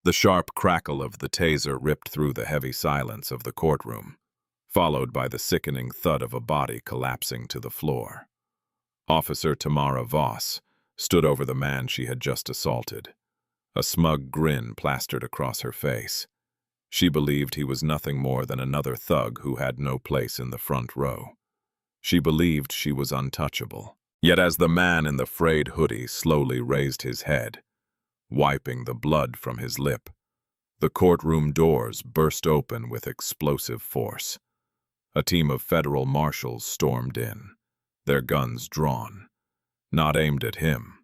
The sharp crackle of the taser ripped through the heavy silence of the courtroom, followed by the sickening thud of a body collapsing to the floor. Officer Tamara Voss stood over the man she had just assaulted. A smug grin plastered across her face. She believed he was nothing more than another thug who had no place in the front row. She believed she was untouchable. Yet as the man in the frayed hoodie slowly raised his head, wiping the blood from his lip, the courtroom doors burst open with explosive force. A team of federal marshals stormed in, their guns drawn, not aimed at him,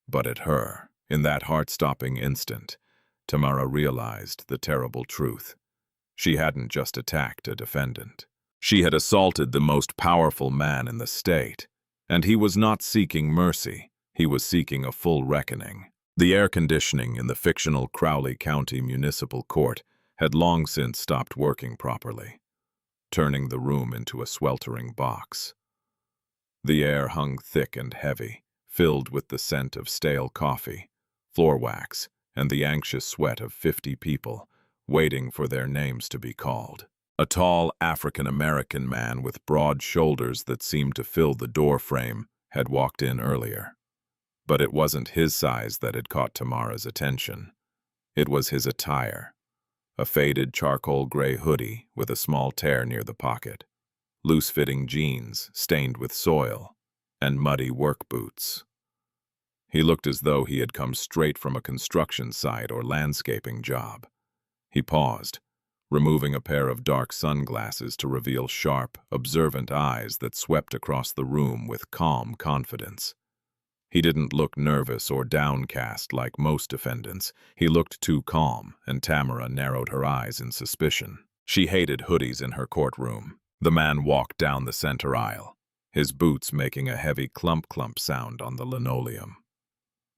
but at her. In that heart-stopping instant, Tamara realized the terrible truth. She hadn't just attacked a defendant. She had assaulted the most powerful man in the state, and he was not seeking mercy. He was seeking a full reckoning. The air conditioning in the fictional Crowley County Municipal Court had long since stopped working properly, turning the room into a sweltering box. The air hung thick and heavy, filled with the scent of stale coffee, floor wax, and the anxious sweat of 50 people waiting for their names to be called. A tall African-American man with broad shoulders that seemed to fill the door frame had walked in earlier. But it wasn't his size that had caught Tamara's attention. It was his attire. A faded charcoal gray hoodie with a small tear near the pocket, loose-fitting jeans stained with soil, and muddy work boots. He looked as though he had come straight from a construction site or landscaping job. He paused, removing a pair of dark sunglasses to reveal sharp, observant eyes that swept across the room with calm confidence. He didn't look nervous or downcast like most defendants. He looked too calm, and Tamara narrowed her eyes in suspicion. She hated hoodies in her courtroom. The man walked down the center aisle, his boots making a heavy clump-clump sound on the linoleum.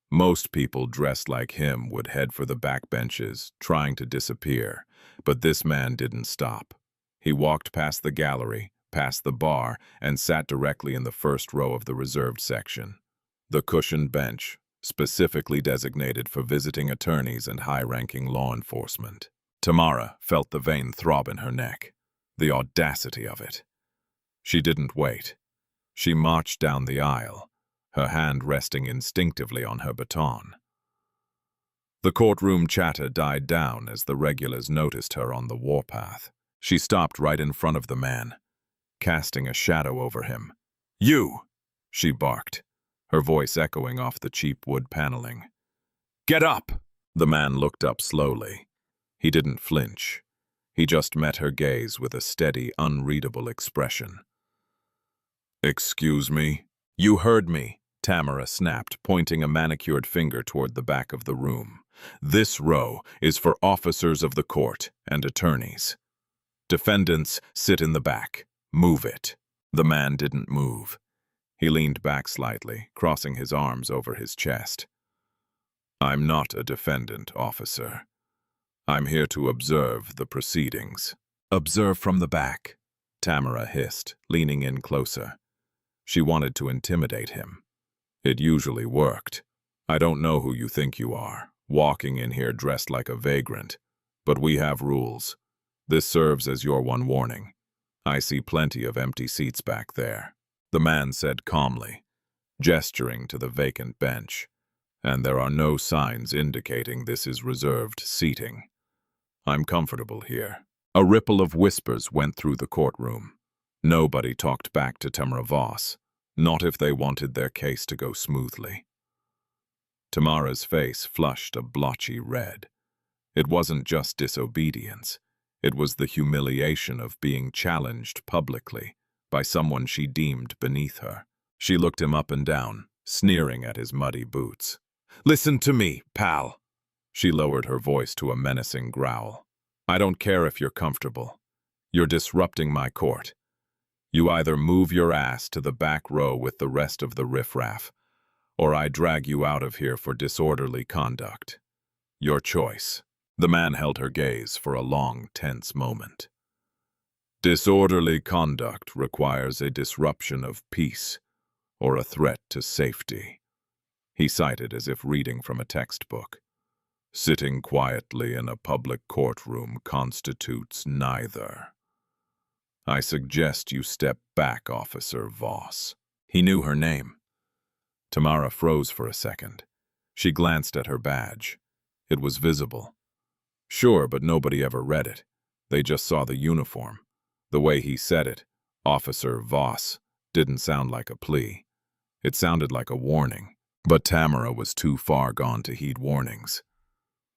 Most people dressed like him would head for the back benches, trying to disappear, but this man didn't stop. He walked past the gallery, past the bar, and sat directly in the first row of the reserved section. The cushioned bench, specifically designated for visiting attorneys and high-ranking law enforcement. Tamara felt the vein throb in her neck. The audacity of it. She didn't wait. She marched down the aisle, her hand resting instinctively on her baton. The courtroom chatter died down as the regulars noticed her on the warpath. She stopped right in front of the man, casting a shadow over him. "You!" she barked, her voice echoing off the cheap wood paneling. "Get up!" The man looked up slowly. He didn't flinch. He just met her gaze with a steady, unreadable expression. "Excuse me?" "You heard me," Tamara snapped, pointing a manicured finger toward the back of the room. "This row is for officers of the court and attorneys. Defendants sit in the back. Move it." The man didn't move. He leaned back slightly, crossing his arms over his chest. "I'm not a defendant, officer. I'm here to observe the proceedings." "Observe from the back," Tamara hissed, leaning in closer. She wanted to intimidate him. It usually worked. "I don't know who you think you are, walking in here dressed like a vagrant, but we have rules. This serves as your one warning. I see plenty of empty seats back there," the man said calmly, gesturing to the vacant bench. "And there are no signs indicating this is reserved seating. I'm comfortable here." A ripple of whispers went through the courtroom. Nobody talked back to Tamara Voss, not if they wanted their case to go smoothly. Tamara's face flushed a blotchy red. It wasn't just disobedience. It was the humiliation of being challenged publicly by someone she deemed beneath her. She looked him up and down, sneering at his muddy boots. "Listen to me, pal." She lowered her voice to a menacing growl. "I don't care if you're comfortable. You're disrupting my court. You either move your ass to the back row with the rest of the riffraff, or I drag you out of here for disorderly conduct. Your choice." The man held her gaze for a long, tense moment. "Disorderly conduct requires a disruption of peace or a threat to safety," he cited as if reading from a textbook. Sitting quietly in a public courtroom constitutes neither. I suggest you step back, Officer Voss. He knew her name. Tamara froze for a second. She glanced at her badge. It was visible. Sure, but nobody ever read it. They just saw the uniform. The way he said it, Officer Voss, didn't sound like a plea. It sounded like a warning. But Tamara was too far gone to heed warnings.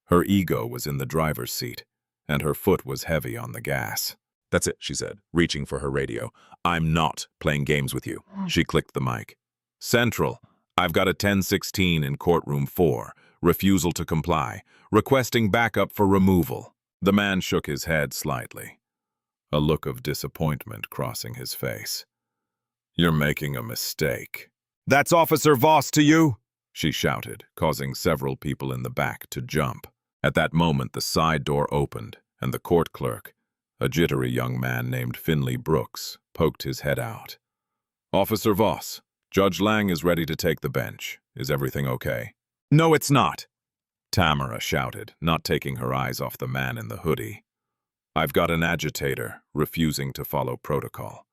Her ego was in the driver's seat, and her foot was heavy on the gas. "That's it," she said, reaching for her radio. "I'm not playing games with you." She clicked the mic. "Central, I've got a 1016 in courtroom 4. Refusal to comply. Requesting backup for removal." The man shook his head slightly, a look of disappointment crossing his face. "You're making a mistake." "That's Officer Voss to you?" she shouted, causing several people in the back to jump. At that moment, the side door opened, and the court clerk, a jittery young man named Finley Brooks, poked his head out. "Officer Voss, Judge Lang is ready to take the bench. Is everything okay?" "No, it's not," Tamara shouted, not taking her eyes off the man in the hoodie. "I've got an agitator refusing to follow protocol.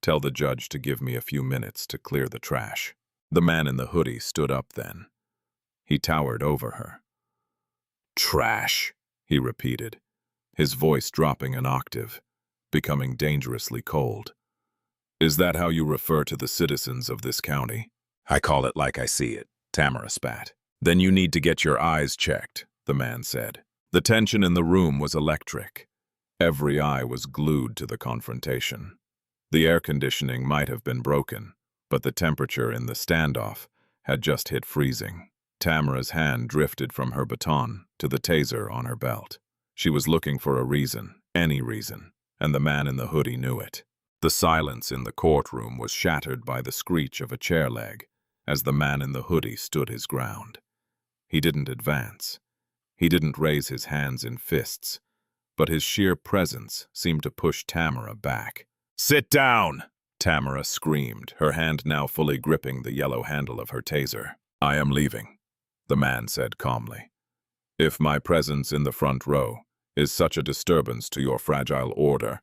Tell the judge to give me a few minutes to clear the trash." The man in the hoodie stood up then. He towered over her. "Trash," he repeated, his voice dropping an octave, becoming dangerously cold. "Is that how you refer to the citizens of this county?" "I call it like I see it," Tamara spat. "Then you need to get your eyes checked," the man said. The tension in the room was electric. Every eye was glued to the confrontation. The air conditioning might have been broken, but the temperature in the standoff had just hit freezing. Tamara's hand drifted from her baton to the taser on her belt. She was looking for a reason, any reason, and the man in the hoodie knew it. The silence in the courtroom was shattered by the screech of a chair leg as the man in the hoodie stood his ground. He didn't advance. He didn't raise his hands in fists, but his sheer presence seemed to push Tamara back. "Sit down!" Tamara screamed, her hand now fully gripping the yellow handle of her taser. "I am leaving," the man said calmly. "If my presence in the front row is such a disturbance to your fragile order,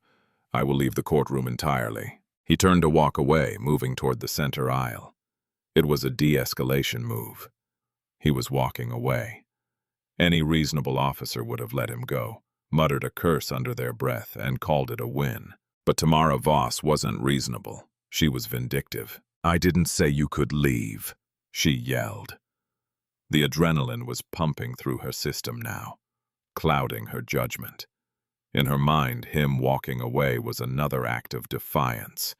I will leave the courtroom entirely." He turned to walk away, moving toward the center aisle. It was a de-escalation move. He was walking away. Any reasonable officer would have let him go, muttered a curse under their breath, and called it a win. But Tamara Voss wasn't reasonable. She was vindictive. "I didn't say you could leave," she yelled. The adrenaline was pumping through her system now, clouding her judgment. In her mind, him walking away was another act of defiance.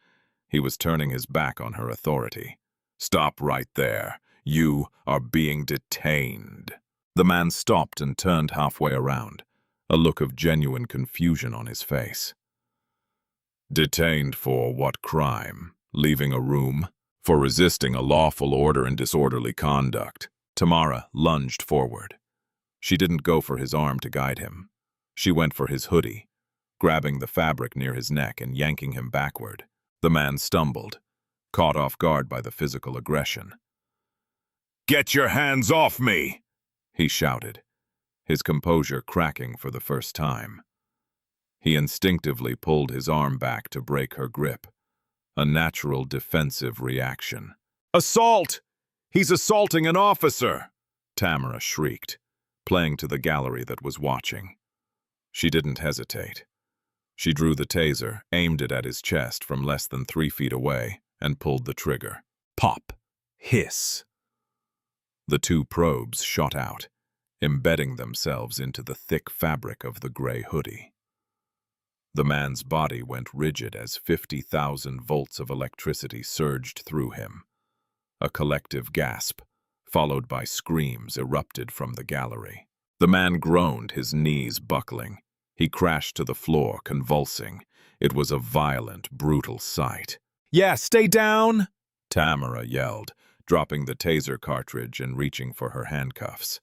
He was turning his back on her authority. "Stop right there. You are being detained." The man stopped and turned halfway around, a look of genuine confusion on his face. "Detained for what crime? Leaving a room? For resisting a lawful order and disorderly conduct." Tamara lunged forward. She didn't go for his arm to guide him. She went for his hoodie, grabbing the fabric near his neck and yanking him backward. The man stumbled, caught off guard by the physical aggression. "Get your hands off me!" he shouted, his composure cracking for the first time. He instinctively pulled his arm back to break her grip, a natural defensive reaction. "Assault! He's assaulting an officer!" Tamara shrieked, playing to the gallery that was watching. She didn't hesitate. She drew the taser, aimed it at his chest from less than 3 feet away, and pulled the trigger. Pop! Hiss! The 2 probes shot out, embedding themselves into the thick fabric of the gray hoodie. The man's body went rigid as 50,000 volts of electricity surged through him. A collective gasp, followed by screams, erupted from the gallery. The man groaned, his knees buckling. He crashed to the floor, convulsing. It was a violent, brutal sight. "Yeah, stay down!" Tamara yelled, dropping the taser cartridge and reaching for her handcuffs.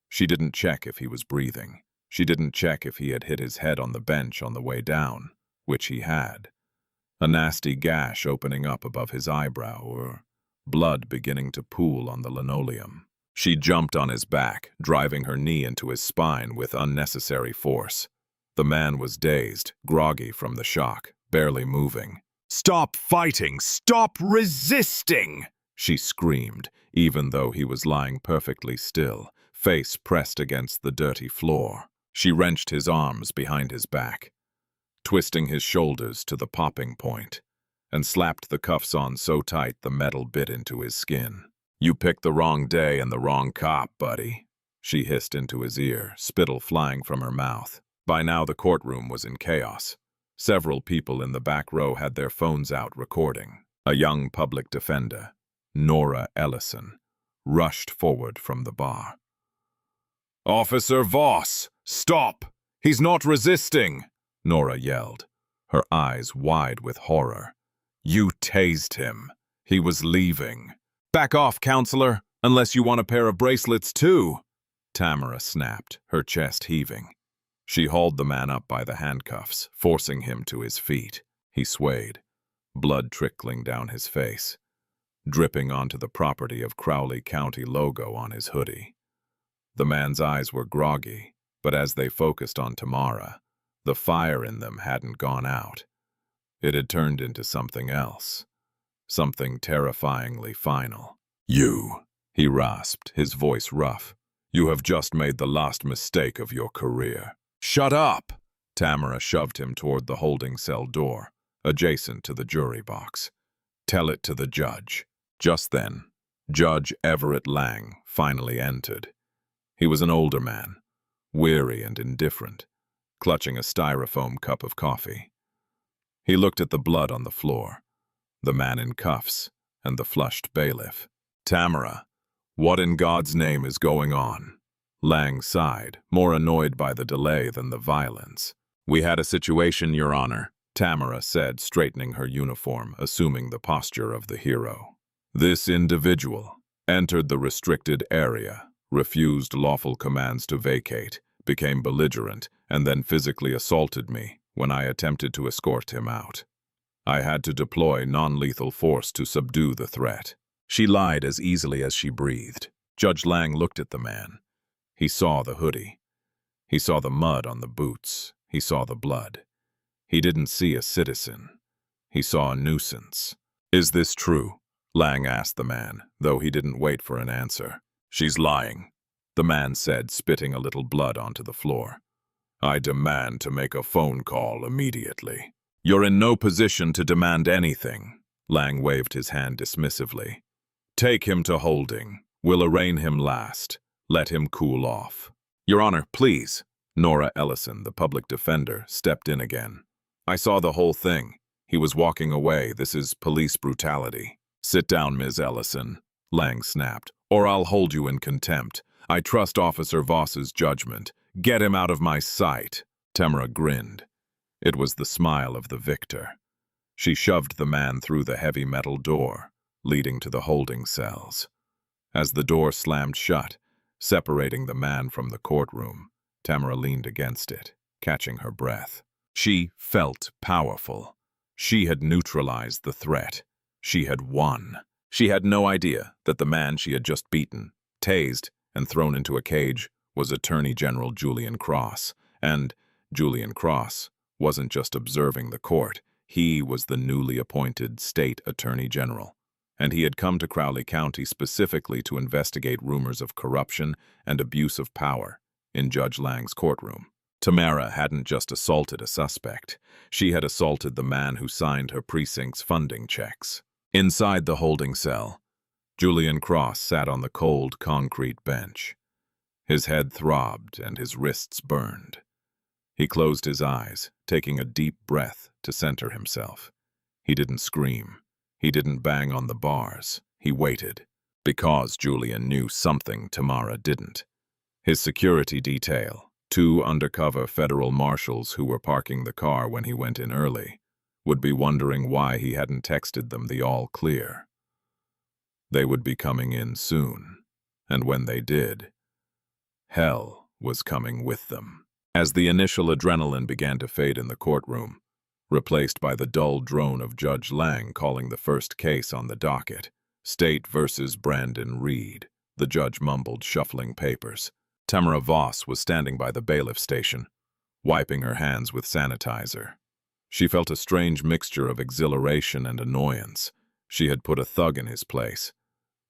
She didn't check if he was breathing. She didn't check if he had hit his head on the bench on the way down, which he had. A nasty gash opening up above his eyebrow, or blood beginning to pool on the linoleum. She jumped on his back, driving her knee into his spine with unnecessary force. The man was dazed, groggy from the shock, barely moving. Stop fighting! Stop resisting! She screamed, even though he was lying perfectly still, face pressed against the dirty floor. She wrenched his arms behind his back, twisting his shoulders to the popping point, and slapped the cuffs on so tight the metal bit into his skin. "You picked the wrong day and the wrong cop, buddy," she hissed into his ear, spittle flying from her mouth. By now the courtroom was in chaos. Several people in the back row had their phones out recording. A young public defender, Nora Ellison, rushed forward from the bar. "Officer Voss, stop! He's not resisting!" Nora yelled, her eyes wide with horror. "You tased him. He was leaving." "Back off, counselor, unless you want a pair of bracelets too," Tamara snapped, her chest heaving. She hauled the man up by the handcuffs, forcing him to his feet. He swayed, blood trickling down his face, dripping onto the property of Crowley County logo on his hoodie. The man's eyes were groggy, but as they focused on Tamara, the fire in them hadn't gone out. It had turned into something else, something terrifyingly final. "You," he rasped, his voice rough. "You have just made the last mistake of your career." "Shut up!" Tamara shoved him toward the holding cell door, adjacent to the jury box. "Tell it to the judge." Just then, Judge Everett Lang finally entered. He was an older man, weary and indifferent, clutching a styrofoam cup of coffee. He looked at the blood on the floor, the man in cuffs, and the flushed bailiff. "Tamara, what in God's name is going on?" Lang sighed, more annoyed by the delay than the violence. "We had a situation, Your Honor," Tamara said, straightening her uniform, assuming the posture of the hero. "This individual entered the restricted area, refused lawful commands to vacate, became belligerent, and then physically assaulted me when I attempted to escort him out. I had to deploy non-lethal force to subdue the threat." She lied as easily as she breathed. Judge Lang looked at the man. He saw the hoodie. He saw the mud on the boots. He saw the blood. He didn't see a citizen. He saw a nuisance. "Is this true?" Lang asked the man, though he didn't wait for an answer. "She's lying," the man said, spitting a little blood onto the floor. "I demand to make a phone call immediately." "You're in no position to demand anything," Lang waved his hand dismissively. "Take him to holding. We'll arraign him last. Let him cool off." "Your Honor, please." Nora Ellison, the public defender, stepped in again. "I saw the whole thing. He was walking away. This is police brutality." "Sit down, Ms. Ellison," Lang snapped, "or I'll hold you in contempt. I trust Officer Voss's judgment. Get him out of my sight." Tamara grinned. It was the smile of the victor. She shoved the man through the heavy metal door, leading to the holding cells. As the door slammed shut, separating the man from the courtroom, Tamara leaned against it, catching her breath. She felt powerful. She had neutralized the threat. She had won. She had no idea that the man she had just beaten, tased, and thrown into a cage was Attorney General Julian Cross. And Julian Cross wasn't just observing the court. He was the newly appointed state attorney general. And he had come to Crowley County specifically to investigate rumors of corruption and abuse of power in Judge Lang's courtroom. Tamara hadn't just assaulted a suspect. She had assaulted the man who signed her precinct's funding checks. Inside the holding cell, Julian Cross sat on the cold concrete bench. His head throbbed and his wrists burned. He closed his eyes, taking a deep breath to center himself. He didn't scream. He didn't bang on the bars. He waited, because Julian knew something Tamara didn't. His security detail, 2 undercover federal marshals who were parking the car when he went in early, would be wondering why he hadn't texted them the all clear. They would be coming in soon, and when they did, hell was coming with them. As the initial adrenaline began to fade in the courtroom, replaced by the dull drone of Judge Lang calling the first case on the docket, State versus Brandon Reed, the judge mumbled, shuffling papers. Tamara Voss was standing by the bailiff station, wiping her hands with sanitizer. She felt a strange mixture of exhilaration and annoyance. She had put a thug in his place,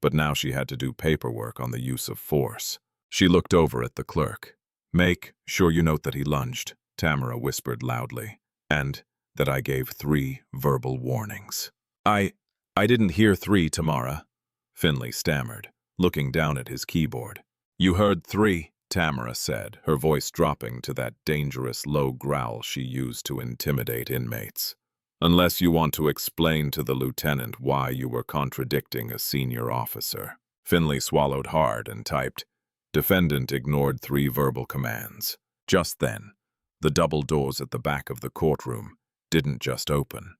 but now she had to do paperwork on the use of force. She looked over at the clerk. "Make sure you note that he lunged," Tamara whispered loudly, "and that I gave 3 verbal warnings." I didn't hear 3, Tamara," Finley stammered, looking down at his keyboard. "You heard 3, Tamara said, her voice dropping to that dangerous low growl she used to intimidate inmates. "Unless you want to explain to the lieutenant why you were contradicting a senior officer." Finley swallowed hard and typed, "Defendant ignored 3 verbal commands." Just then, the double doors at the back of the courtroom didn't just open.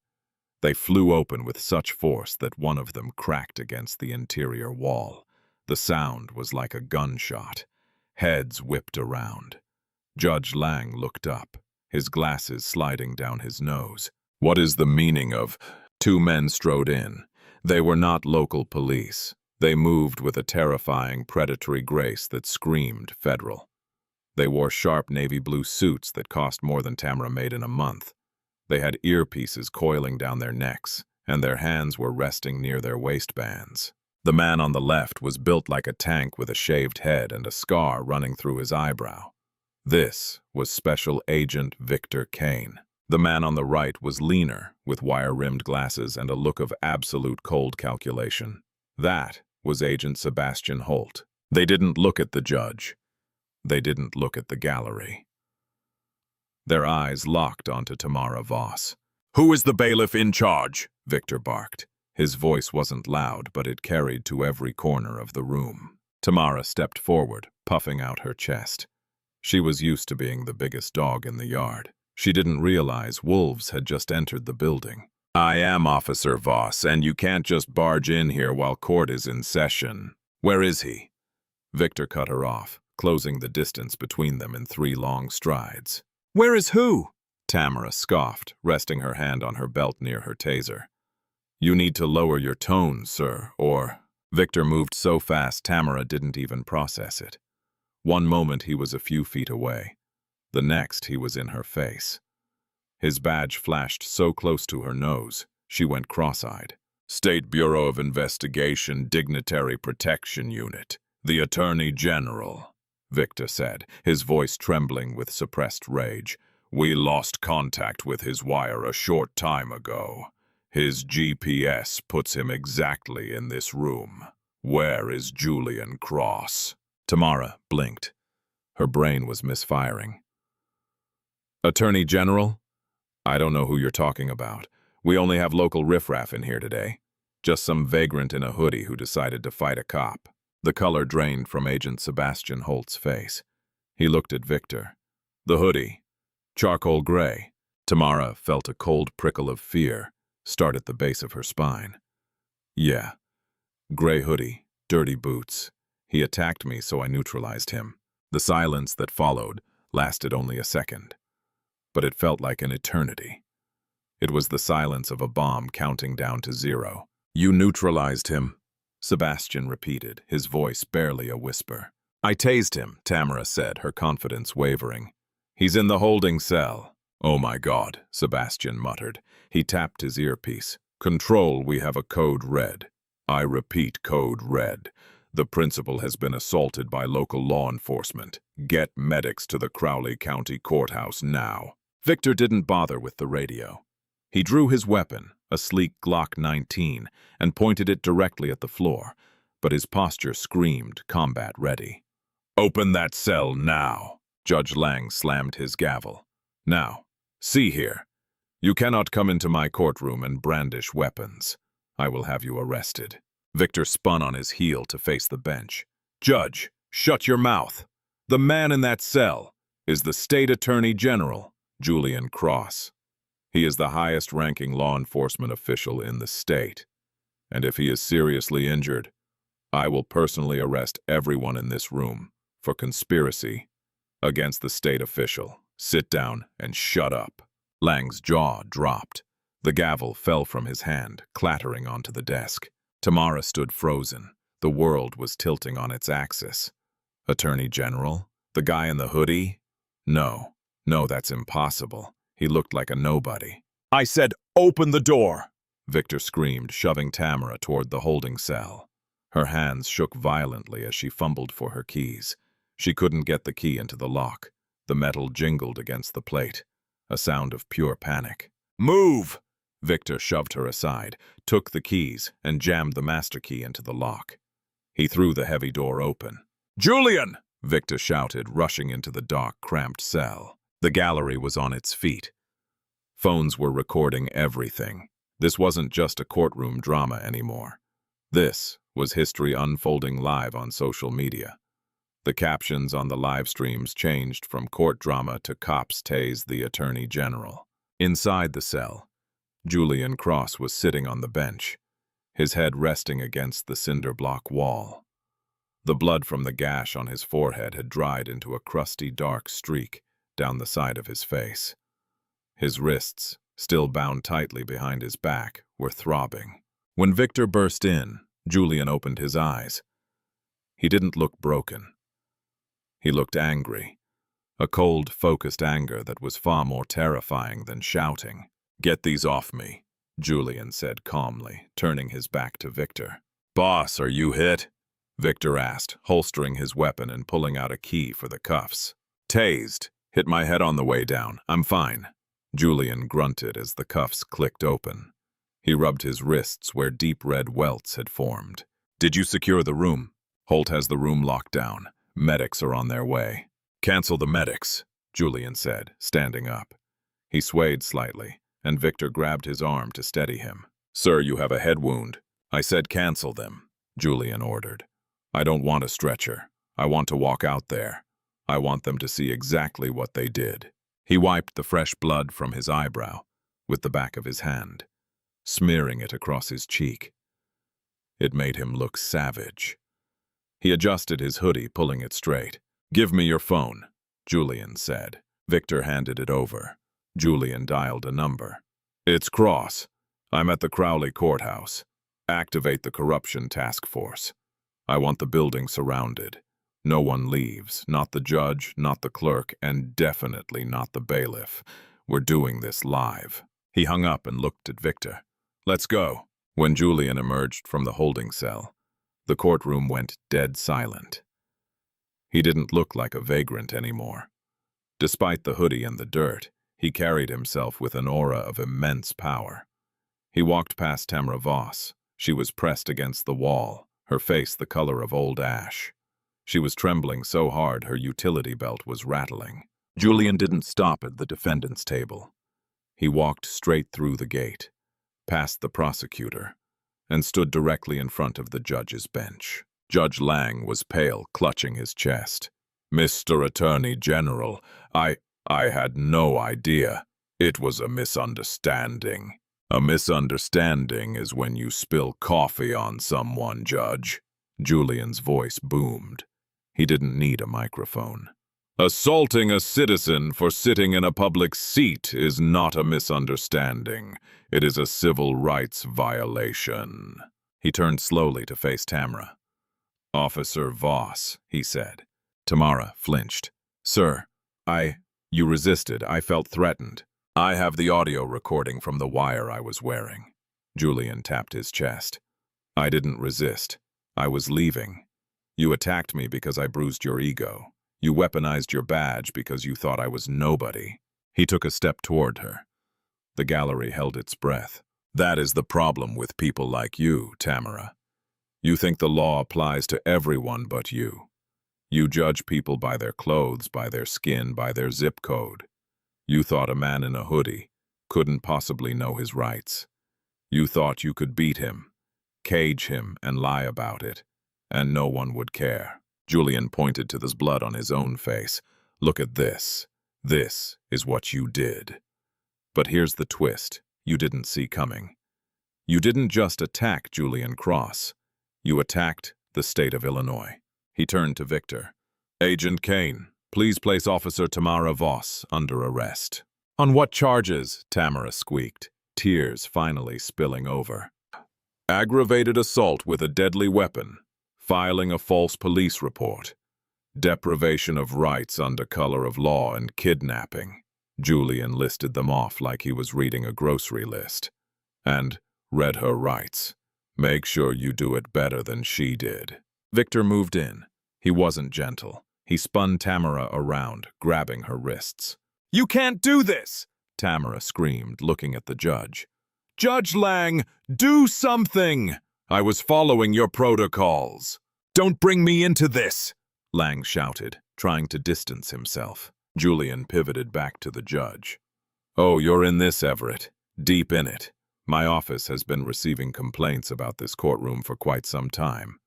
They flew open with such force that one of them cracked against the interior wall. The sound was like a gunshot. Heads whipped around. Judge Lang looked up, his glasses sliding down his nose. "What is the meaning of—" 2 men strode in. They were not local police. They moved with a terrifying, predatory grace that screamed federal. They wore sharp navy blue suits that cost more than Tamara made in a month. They had earpieces coiling down their necks, and their hands were resting near their waistbands. The man on the left was built like a tank with a shaved head and a scar running through his eyebrow. This was Special Agent Victor Kane. The man on the right was leaner, with wire-rimmed glasses and a look of absolute cold calculation. That was Agent Sebastian Holt. They didn't look at the judge. They didn't look at the gallery. Their eyes locked onto Tamara Voss. "Who is the bailiff in charge?" Victor barked. His voice wasn't loud, but it carried to every corner of the room. Tamara stepped forward, puffing out her chest. She was used to being the biggest dog in the yard. She didn't realize wolves had just entered the building. "I am Officer Voss, and you can't just barge in here while court is in session." "Where is he?" Victor cut her off, closing the distance between them in 3 long strides. "Where is who?" Tamara scoffed, resting her hand on her belt near her taser. "You need to lower your tone, sir, or—" Victor moved so fast Tamara didn't even process it. One moment he was a few feet away. The next he was in her face. His badge flashed so close to her nose, she went cross-eyed. "State Bureau of Investigation Dignitary Protection Unit, the Attorney General," Victor said, his voice trembling with suppressed rage. "We lost contact with his wire a short time ago. His GPS puts him exactly in this room. Where is Julian Cross?" Tamara blinked. Her brain was misfiring. "Attorney General? I don't know who you're talking about. We only have local riffraff in here today. Just some vagrant in a hoodie who decided to fight a cop." The color drained from Agent Sebastian Holt's face. He looked at Victor. "The hoodie. Charcoal gray." Tamara felt a cold prickle of fear start at the base of her spine. "Yeah. Gray hoodie, dirty boots. He attacked me, so I neutralized him." The silence that followed lasted only a second, but it felt like an eternity. It was the silence of a bomb counting down to 0. "You neutralized him," Sebastian repeated, his voice barely a whisper. "I tased him," Tamara said, her confidence wavering. "He's in the holding cell." "Oh my God," Sebastian muttered. He tapped his earpiece. "Control, we have a code red. I repeat, code red. The principal has been assaulted by local law enforcement. Get medics to the Crowley County Courthouse now." Victor didn't bother with the radio. He drew his weapon, a sleek Glock 19, and pointed it directly at the floor, but his posture screamed combat ready. "Open that cell now." Judge Lang slammed his gavel. "Now, see here. You cannot come into my courtroom and brandish weapons. I will have you arrested." Victor spun on his heel to face the bench. "Judge, shut your mouth. The man in that cell is the State Attorney General, Julian Cross. He is the highest-ranking law enforcement official in the state. And if he is seriously injured, I will personally arrest everyone in this room for conspiracy against the state official. Sit down and shut up." Lang's jaw dropped. The gavel fell from his hand, clattering onto the desk. Tamara stood frozen, The world was tilting on its axis. Attorney General? The guy in the hoodie? No, that's impossible. He looked like a nobody. I said, open the door! Victor screamed, shoving Tamara toward the holding cell. Her hands shook violently as she fumbled for her keys. She couldn't get the key into the lock. The metal jingled against the plate, a sound of pure panic. Move! Victor shoved her aside, took the keys, and jammed the master key into the lock. He threw the heavy door open. Julian! Victor shouted, rushing into the dark, cramped cell. The gallery was on its feet. Phones were recording everything. This wasn't just a courtroom drama anymore. This was history unfolding live on social media. The captions on the live streams changed from court drama to cops tase the Attorney General. Inside the cell, Julian Cross was sitting on the bench, his head resting against the cinder block wall. The blood from the gash on his forehead had dried into a crusty, dark streak down the side of his face. His wrists, still bound tightly behind his back, were throbbing. When Victor burst in, Julian opened his eyes. He didn't look broken. He looked angry, a cold, focused anger that was far more terrifying than shouting. "Get these off me," Julian said calmly, turning his back to Victor. "Boss, are you hit?" Victor asked, holstering his weapon and pulling out a key for the cuffs. "Tased. Hit my head on the way down. I'm fine." Julian grunted as the cuffs clicked open. He rubbed his wrists where deep red welts had formed. "Did you secure the room?" "Holt has the room locked down. Medics are on their way." "Cancel the medics," Julian said, standing up. He swayed slightly, and Victor grabbed his arm to steady him. "Sir, you have a head wound." "I said cancel them," Julian ordered. "I don't want a stretcher. I want to walk out there. I want them to see exactly what they did." He wiped the fresh blood from his eyebrow with the back of his hand, smearing it across his cheek. It made him look savage. He adjusted his hoodie, pulling it straight. "Give me your phone," Julian said. Victor handed it over. Julian dialed a number. "It's Cross. I'm at the Crowley courthouse. Activate the corruption task force. I want the building surrounded. No one leaves, not the judge, not the clerk, and definitely not the bailiff. We're doing this live." He hung up and looked at Victor. "Let's go." When Julian emerged from the holding cell, the courtroom went dead silent. He didn't look like a vagrant anymore. Despite the hoodie and the dirt, he carried himself with an aura of immense power. He walked past Tamara Voss. She was pressed against the wall, her face the color of old ash. She was trembling so hard her utility belt was rattling. Julian didn't stop at the defendant's table. He walked straight through the gate, past the prosecutor, and stood directly in front of the judge's bench. Judge Lang was pale, clutching his chest. "Mr. Attorney General, I had no idea. It was a misunderstanding." "A misunderstanding is when you spill coffee on someone, Judge." Julian's voice boomed. He didn't need a microphone. "Assaulting a citizen for sitting in a public seat is not a misunderstanding. It is a civil rights violation." He turned slowly to face Tamara. "Officer Voss," he said. Tamara flinched. "Sir, you resisted. I felt threatened." "I have the audio recording from the wire I was wearing." Julian tapped his chest. "I didn't resist. I was leaving. You attacked me because I bruised your ego. You weaponized your badge because you thought I was nobody." He took a step toward her. The gallery held its breath. "That is the problem with people like you, Tamara. You think the law applies to everyone but you. You judge people by their clothes, by their skin, by their zip code. You thought a man in a hoodie couldn't possibly know his rights. You thought you could beat him, cage him, and lie about it, and no one would care." Julian pointed to this blood on his own face. "Look at this. This is what you did." But here's the twist you didn't see coming. You didn't just attack Julian Cross. You attacked the state of Illinois. He turned to Victor. "Agent Kane, please place Officer Tamara Voss under arrest." "On what charges?" Tamara squeaked, tears finally spilling over. "Aggravated assault with a deadly weapon, filing a false police report, deprivation of rights under color of law, and kidnapping. Julian listed them off like he was reading a grocery list, and read her rights. Make sure you do it better than she did. Victor moved in. He wasn't gentle. He spun Tamara around, grabbing her wrists. "You can't do this!" Tamara screamed, looking at the judge. "Judge Lang, do something! I was following your protocols." "Don't bring me into this!" Lang shouted, trying to distance himself. Julian pivoted back to the judge. "Oh, you're in this, Everett. Deep in it. My office has been receiving complaints about this courtroom for quite some time.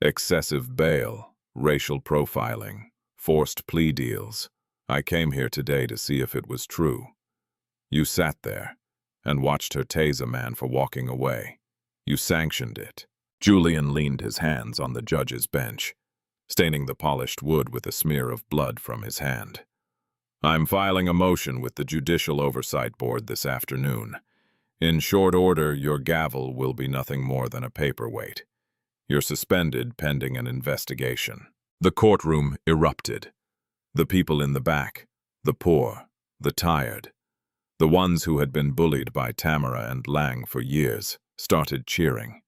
Excessive bail, racial profiling, forced plea deals. I came here today to see if it was true. You sat there and watched her tase a man for walking away. You sanctioned it." Julian leaned his hands on the judge's bench, staining the polished wood with a smear of blood from his hand. "I'm filing a motion with the Judicial Oversight Board this afternoon. In short order, your gavel will be nothing more than a paperweight. You're suspended pending an investigation." The courtroom erupted. The people in the back, the poor, the tired, the ones who had been bullied by Tamara and Lang for years, started cheering.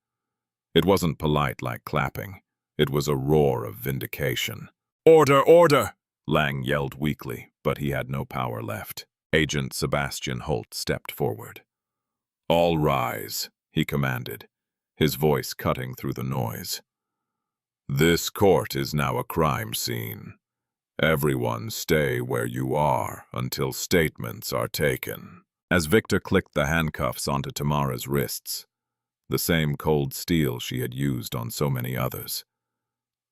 It wasn't polite like clapping. It was a roar of vindication. "Order, order!" Lang yelled weakly, but he had no power left. Agent Sebastian Holt stepped forward. "All rise," he commanded, his voice cutting through the noise. "This court is now a crime scene. Everyone stay where you are until statements are taken." As Victor clicked the handcuffs onto Tamara's wrists, the same cold steel she had used on so many others,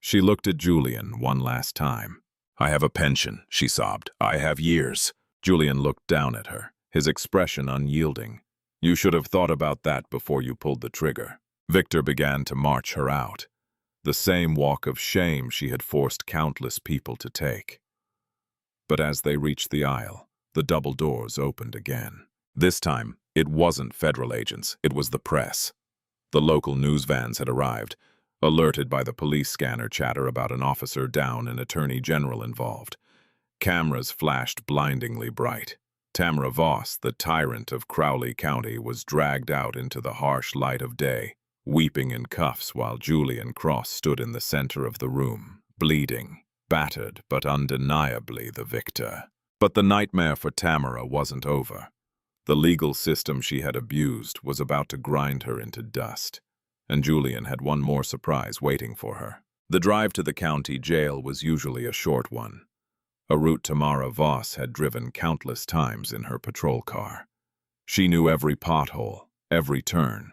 she looked at Julian one last time. "I have a pension," she sobbed. "I have years." Julian looked down at her, his expression unyielding. "You should have thought about that before you pulled the trigger." Victor began to march her out, the same walk of shame she had forced countless people to take. But as they reached the aisle, the double doors opened again. This time, it wasn't federal agents, it was the press. The local news vans had arrived, alerted by the police scanner chatter about an officer down and attorney general involved. Cameras flashed blindingly bright. Tamara Voss, the tyrant of Crowley County, was dragged out into the harsh light of day, weeping in cuffs while Julian Cross stood in the center of the room, bleeding, battered but undeniably the victor. But the nightmare for Tamara wasn't over. The legal system she had abused was about to grind her into dust, and Julian had one more surprise waiting for her. The drive to the county jail was usually a short one, a route Tamara Voss had driven countless times in her patrol car. She knew every pothole, every turn,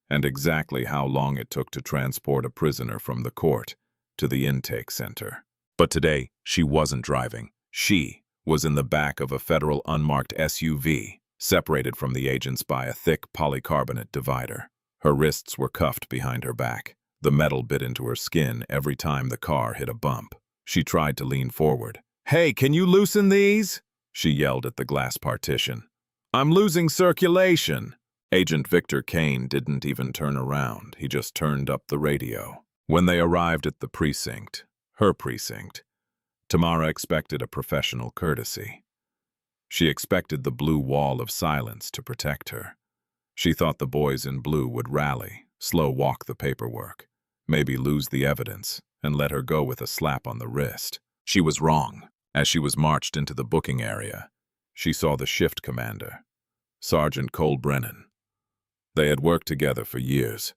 and exactly how long it took to transport a prisoner from the court to the intake center. But today, she wasn't driving. She was in the back of a federal unmarked SUV, separated from the agents by a thick polycarbonate divider. Her wrists were cuffed behind her back. The metal bit into her skin every time the car hit a bump. She tried to lean forward. "Hey, can you loosen these?" she yelled at the glass partition. "I'm losing circulation." Agent Victor Kane didn't even turn around. He just turned up the radio. When they arrived at the precinct, her precinct, Tamara expected a professional courtesy. She expected the blue wall of silence to protect her. She thought the boys in blue would rally, slow walk the paperwork, maybe lose the evidence, and let her go with a slap on the wrist. She was wrong. As she was marched into the booking area, she saw the shift commander, Sergeant Cole Brennan. They had worked together for years.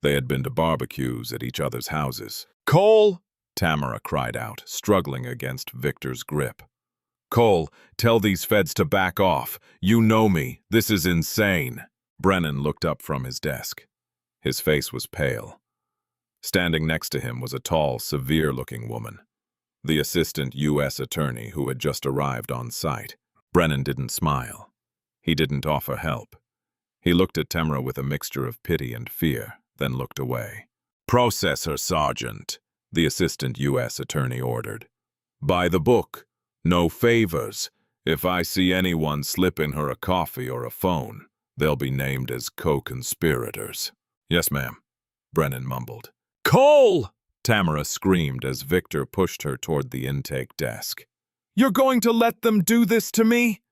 They had been to barbecues at each other's houses. "Cole!" Tamara cried out, struggling against Victor's grip. "Cole, tell these feds to back off. You know me. This is insane." Brennan looked up from his desk. His face was pale. Standing next to him was a tall, severe-looking woman, the assistant U.S. attorney who had just arrived on site. Brennan didn't smile. He didn't offer help. He looked at Tamara with a mixture of pity and fear, then looked away. "Process her, Sergeant," the assistant U.S. attorney ordered. "By the book. No favors. If I see anyone slipping her a coffee or a phone, they'll be named as co-conspirators." "Yes, ma'am," Brennan mumbled. "Cole!" Tamara screamed as Victor pushed her toward the intake desk. "You're going to let them do this to me?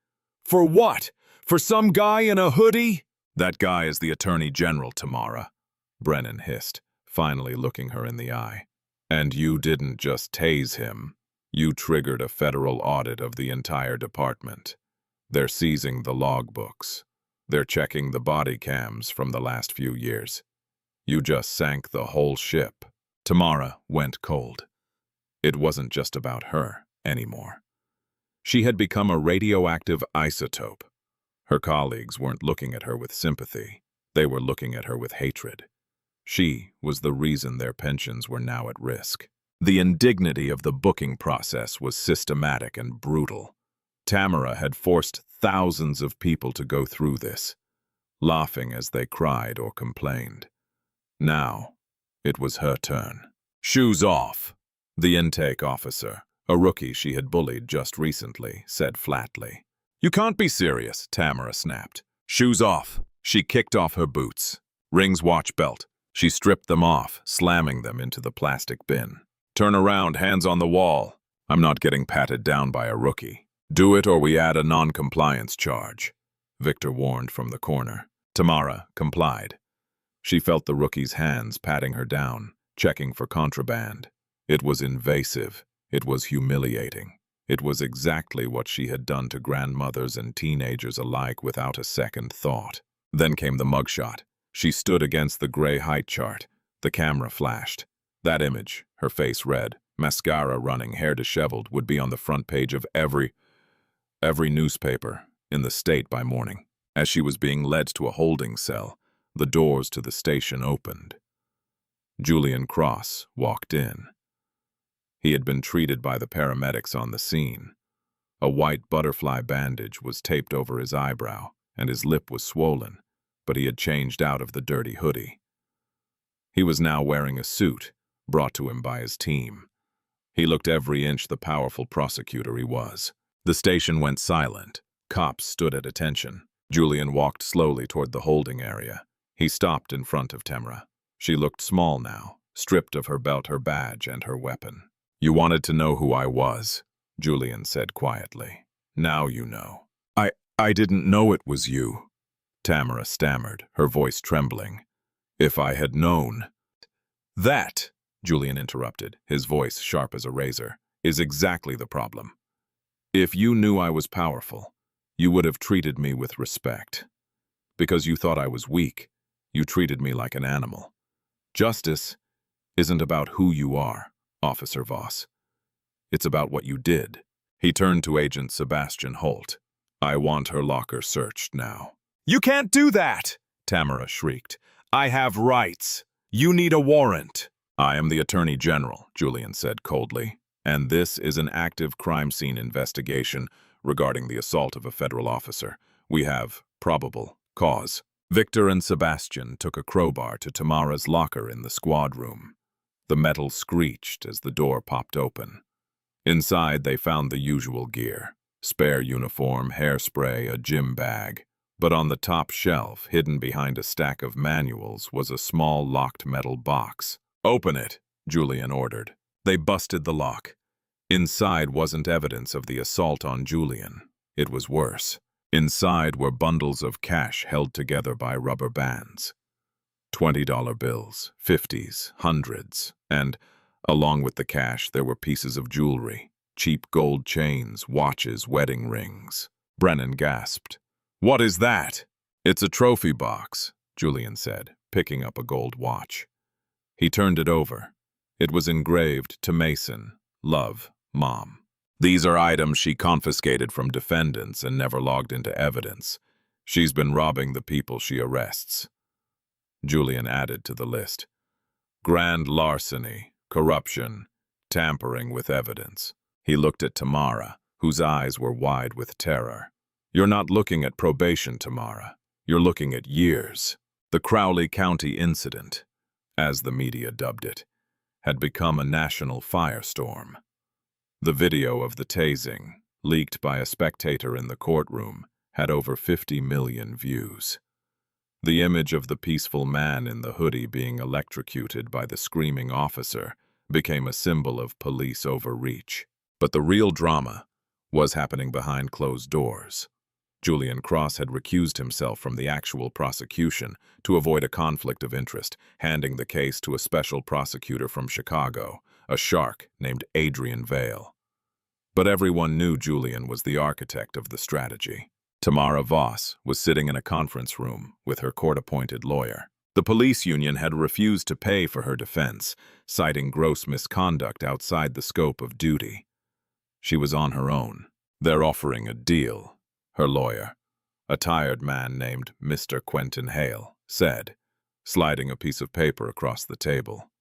For what? For some guy in a hoodie?" "That guy is the Attorney General, Tamara," Brennan hissed, finally looking her in the eye. "And you didn't just tase him. You triggered a federal audit of the entire department. They're seizing the logbooks. They're checking the body cams from the last few years. You just sank the whole ship." Tamara went cold. It wasn't just about her anymore. She had become a radioactive isotope. Her colleagues weren't looking at her with sympathy. They were looking at her with hatred. She was the reason their pensions were now at risk. The indignity of the booking process was systematic and brutal. Tamara had forced thousands of people to go through this, laughing as they cried or complained. Now, it was her turn. "Shoes off," the intake officer, a rookie she had bullied just recently, said flatly. "You can't be serious," Tamara snapped. "Shoes off." She kicked off her boots. Rings, watch, belt. She stripped them off, slamming them into the plastic bin. "Turn around, hands on the wall." "I'm not getting patted down by a rookie." "Do it or we add a non-compliance charge," Victor warned from the corner. Tamara complied. She felt the rookie's hands patting her down, checking for contraband. It was invasive. It was humiliating. It was exactly what she had done to grandmothers and teenagers alike without a second thought. Then came the mugshot. She stood against the gray height chart. The camera flashed. That image, her face red, mascara running, hair disheveled, would be on the front page of every newspaper in the state by morning. As she was being led to a holding cell, the doors to the station opened. Julian Cross walked in. He had been treated by the paramedics on the scene. A white butterfly bandage was taped over his eyebrow, and his lip was swollen, but he had changed out of the dirty hoodie. He was now wearing a suit, brought to him by his team. He looked every inch the powerful prosecutor he was. The station went silent. Cops stood at attention. Julian walked slowly toward the holding area. He stopped in front of Tamara. She looked small now, stripped of her belt, her badge, and her weapon. "You wanted to know who I was," Julian said quietly. "Now you know." I didn't know it was you," Tamara stammered, her voice trembling. "If I had known—" "That," Julian interrupted, his voice sharp as a razor, "is exactly the problem. If you knew I was powerful, you would have treated me with respect. Because you thought I was weak, you treated me like an animal. Justice isn't about who you are, Officer Voss. It's about what you did." He turned to Agent Sebastian Holt. "I want her locker searched now." "You can't do that!" Tamara shrieked. "I have rights. You need a warrant." "I am the Attorney General," Julian said coldly, "and this is an active crime scene investigation regarding the assault of a federal officer. We have probable cause." Victor and Sebastian took a crowbar to Tamara's locker in the squad room. The metal screeched as the door popped open. Inside, they found the usual gear: spare uniform, hairspray, a gym bag. But on the top shelf, hidden behind a stack of manuals, was a small locked metal box. "Open it," Julian ordered. They busted the lock. Inside wasn't evidence of the assault on Julian. It was worse. Inside were bundles of cash held together by rubber bands. $20 bills, 50s, hundreds, and, along with the cash, there were pieces of jewelry, cheap gold chains, watches, wedding rings. Brennan gasped. "What is that?" "It's a trophy box," Julian said, picking up a gold watch. He turned it over. It was engraved to Mason, Love, Mom. "These are items she confiscated from defendants and never logged into evidence. She's been robbing the people she arrests." Julian added to the list: grand larceny, corruption, tampering with evidence. He looked at Tamara, whose eyes were wide with terror. "You're not looking at probation, Tamara. You're looking at years." The Crowley County incident, as the media dubbed it, had become a national firestorm. The video of the tasing, leaked by a spectator in the courtroom, had over 50 million views. The image of the peaceful man in the hoodie being electrocuted by the screaming officer became a symbol of police overreach. But the real drama was happening behind closed doors. Julian Cross had recused himself from the actual prosecution to avoid a conflict of interest, handing the case to a special prosecutor from Chicago, a shark named Adrian Vale. But everyone knew Julian was the architect of the strategy. Tamara Voss was sitting in a conference room with her court-appointed lawyer. The police union had refused to pay for her defense, citing gross misconduct outside the scope of duty. She was on her own. "They're offering a deal," her lawyer, a tired man named Mr. Quentin Hale, said, sliding a piece of paper across the table.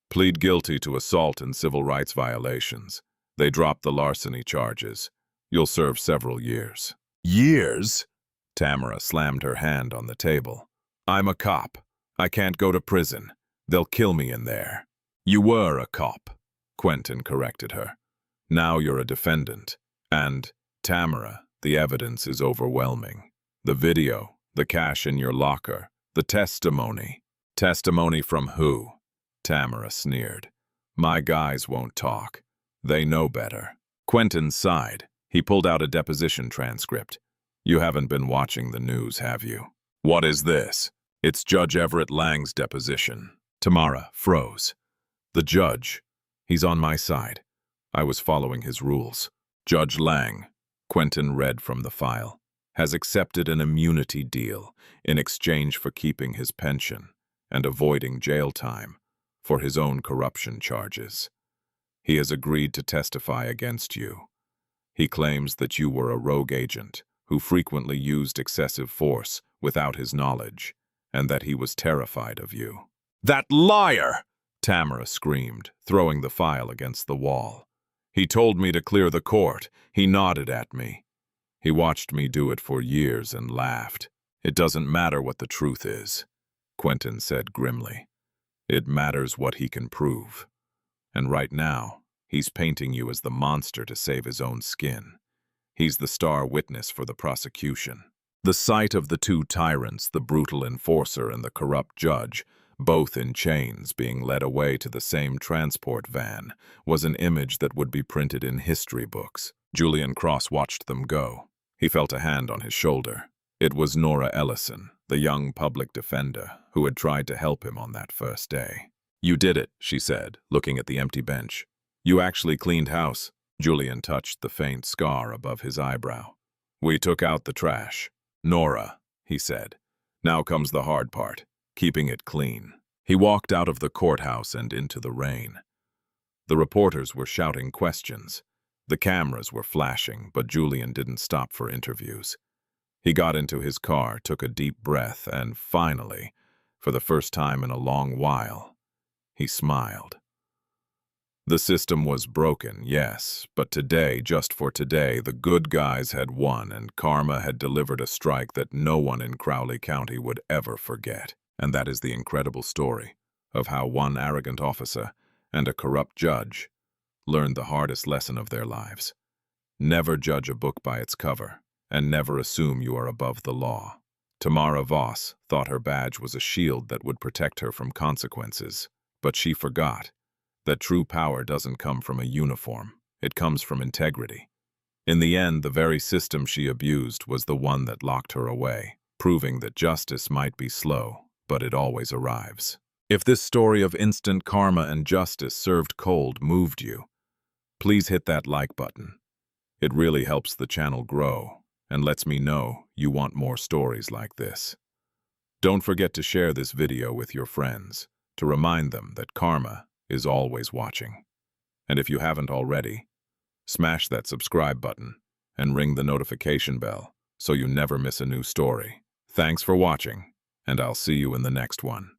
"Plead guilty to assault and civil rights violations. They drop the larceny charges. You'll serve several years." "Years?" Tamara slammed her hand on the table. "I'm a cop. I can't go to prison. They'll kill me in there." "You were a cop," Quentin corrected her. "Now you're a defendant. And, Tamara, the evidence is overwhelming. The video, the cash in your locker, the testimony." "Testimony from who?" Tamara sneered. "My guys won't talk. They know better." Quentin sighed. He pulled out a deposition transcript. "You haven't been watching the news, have you?" "What is this?" "It's Judge Everett Lang's deposition." Tamara froze. "The judge. He's on my side. I was following his rules." "Judge Lang," Quentin read from the file, "has accepted an immunity deal in exchange for keeping his pension and avoiding jail time for his own corruption charges. He has agreed to testify against you. He claims that you were a rogue agent who frequently used excessive force without his knowledge, and that he was terrified of you." "That liar!" Tamara screamed, throwing the file against the wall. "He told me to clear the court. He nodded at me. He watched me do it for years and laughed. It doesn't matter what the truth is," Quentin said grimly. "It matters what he can prove. And right now, he's painting you as the monster to save his own skin. He's the star witness for the prosecution." The sight of the two tyrants, the brutal enforcer and the corrupt judge, both in chains being led away to the same transport van, was an image that would be printed in history books. Julian Cross watched them go. He felt a hand on his shoulder. It was Nora Ellison, the young public defender, who had tried to help him on that first day. "You did it," she said, looking at the empty bench. "You actually cleaned house." Julian touched the faint scar above his eyebrow. "We took out the trash." "Nora," he said, "now comes the hard part, keeping it clean." He walked out of the courthouse and into the rain. The reporters were shouting questions. The cameras were flashing, but Julian didn't stop for interviews. He got into his car, took a deep breath, and finally, for the first time in a long while, he smiled. The system was broken, yes, but today, just for today, the good guys had won and karma had delivered a strike that no one in Crowley County would ever forget. And that is the incredible story of how one arrogant officer and a corrupt judge learned the hardest lesson of their lives. Never judge a book by its cover, and never assume you are above the law. Tamara Voss thought her badge was a shield that would protect her from consequences, but she forgot that true power doesn't come from a uniform. It comes from integrity. In the end, the very system she abused was the one that locked her away, proving that justice might be slow, but it always arrives. If this story of instant karma and justice served cold moved you, please hit that like button. It really helps the channel grow and lets me know you want more stories like this. Don't forget to share this video with your friends to remind them that karma is always watching. And if you haven't already, smash that subscribe button and ring the notification bell so you never miss a new story. Thanks for watching, and I'll see you in the next one.